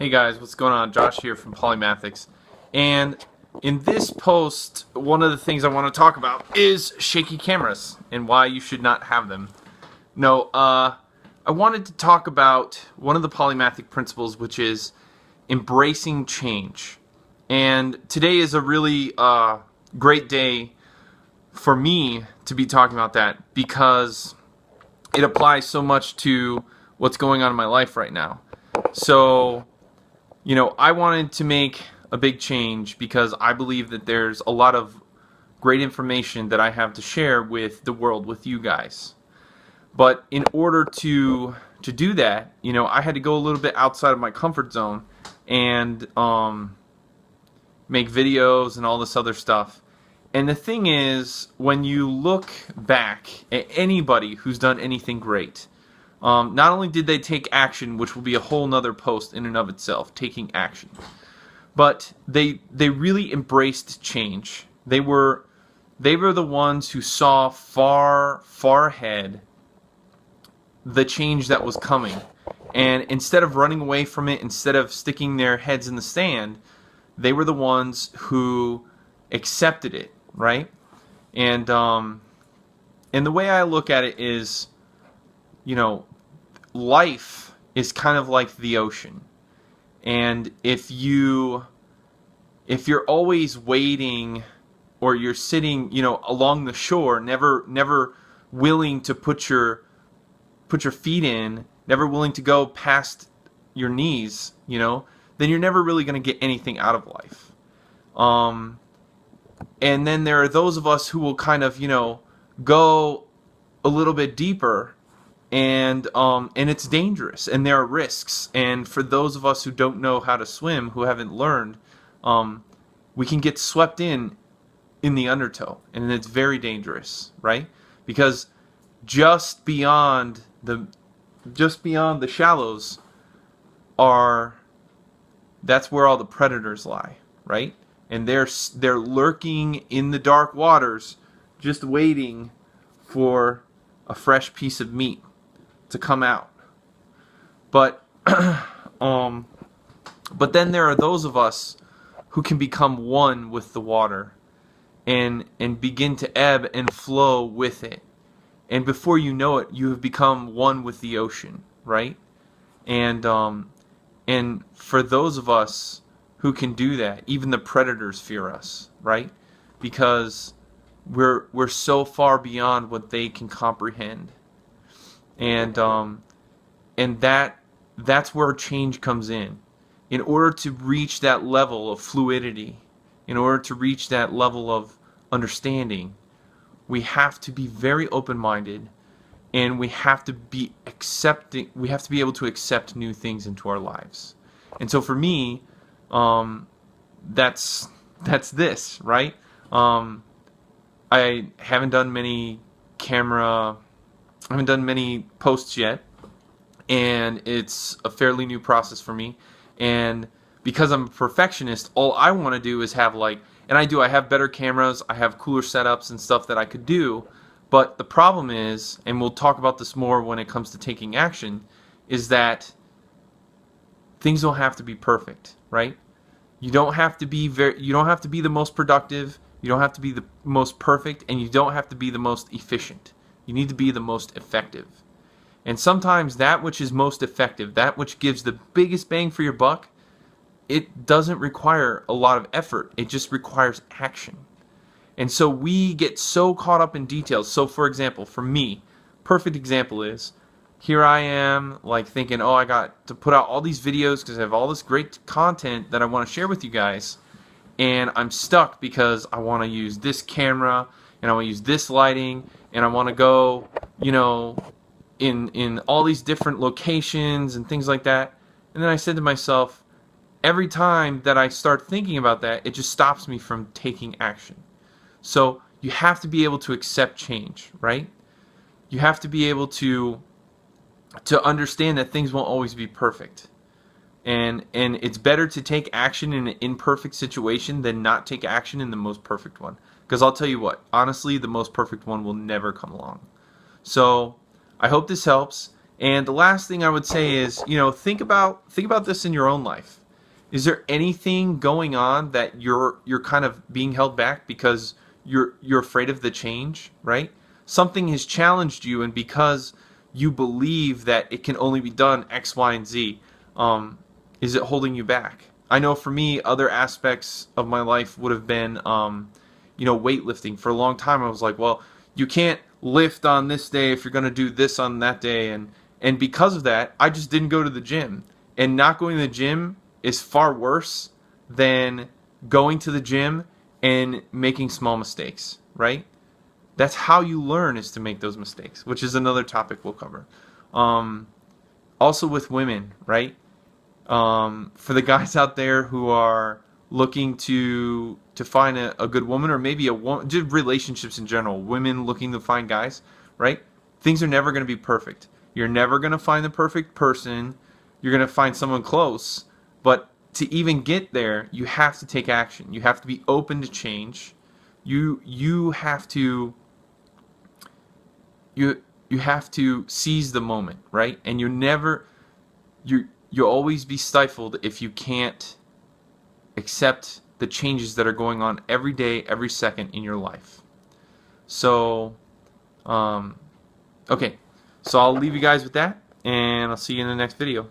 Hey guys, what's going on? Josh here from Polymathics. And in this post, one of the things I want to talk about is shaky cameras and why you should not have them. No, I wanted to talk about one of the polymathic principles, which is embracing change. And today is a really great day for me to be talking about that because it applies so much to what's going on in my life right now. So, I wanted to make a big change because I believe that there's a lot of great information that I have to share with the world, with you guys. But in order to do that, I had to go a little bit outside of my comfort zone and make videos and all this other stuff. And the thing is, when you look back at anybody who's done anything great, not only did they take action, which will be a whole nother post in and of itself, taking action, but they really embraced change. They were the ones who saw far ahead the change that was coming, and instead of running away from it, instead of sticking their heads in the sand, they were the ones who accepted it, right? And the way I look at it is, life is kind of like the ocean. And if you're always waiting, or you're sitting, along the shore, never willing to put your feet in, never willing to go past your knees, then you're never really going to get anything out of life. And then there are those of us who will kind of, go a little bit deeper, and it's dangerous, and there are risks. And for those of us who don't know how to swim, who haven't learned, we can get swept in the undertow, and it's very dangerous, right? Because just beyond the shallows that's where all the predators lie, right? And they're lurking in the dark waters, just waiting for a fresh piece of meat to come out. But but then there are those of us who can become one with the water and begin to ebb and flow with it. And before you know it, you have become one with the ocean, right? And for those of us who can do that, even the predators fear us, right? Because we're so far beyond what they can comprehend. And that's where change comes in. In order to reach that level of fluidity, in order to reach that level of understanding, we have to be very open-minded, and we have to be able to accept new things into our lives. And so for me, that's this, right? I haven't done many posts yet, and it's a fairly new process for me. And because I'm a perfectionist, all I want to do is have I have better cameras, I have cooler setups and stuff that I could do, but the problem is, and we'll talk about this more when it comes to taking action, is that things don't have to be perfect, right? You don't have to be the most productive, you don't have to be the most perfect, and you don't have to be the most efficient. You need to be the most effective. And sometimes that which is most effective, that which gives the biggest bang for your buck, it doesn't require a lot of effort. It just requires action. And so we get so caught up in details. So for example, for me, perfect example is, here I am thinking, oh, I got to put out all these videos because I have all this great content that I want to share with you guys. And I'm stuck because I want to use this camera, and I want to use this lighting, and I want to go, in all these different locations and things like that. And then I said to myself, every time that I start thinking about that, it just stops me from taking action. So you have to be able to accept change, right? You have to be able to understand that things won't always be perfect. And it's better to take action in an imperfect situation than not take action in the most perfect one. Because I'll tell you what, honestly, the most perfect one will never come along. So I hope this helps. And the last thing I would say is, think about this in your own life. Is there anything going on that you're kind of being held back because you're afraid of the change, right? Something has challenged you, and because you believe that it can only be done X, Y, and Z, is it holding you back? I know for me, other aspects of my life would have been, weightlifting. For a long time, I was like, well, you can't lift on this day if you're going to do this on that day, and because of that, I just didn't go to the gym. And not going to the gym is far worse than going to the gym and making small mistakes, right? That's how you learn, is to make those mistakes, which is another topic we'll cover. Also with women, right? For the guys out there who are looking to find a good woman, or maybe a woman, just relationships in general, women looking to find guys, right? Things are never going to be perfect. You're never going to find the perfect person. You're going to find someone close, but to even get there, you have to take action. You have to be open to change. You have to you have to seize the moment, right? And you'll always be stifled if you can't accept the changes that are going on every day, every second in your life. So, okay. So I'll leave you guys with that, and I'll see you in the next video.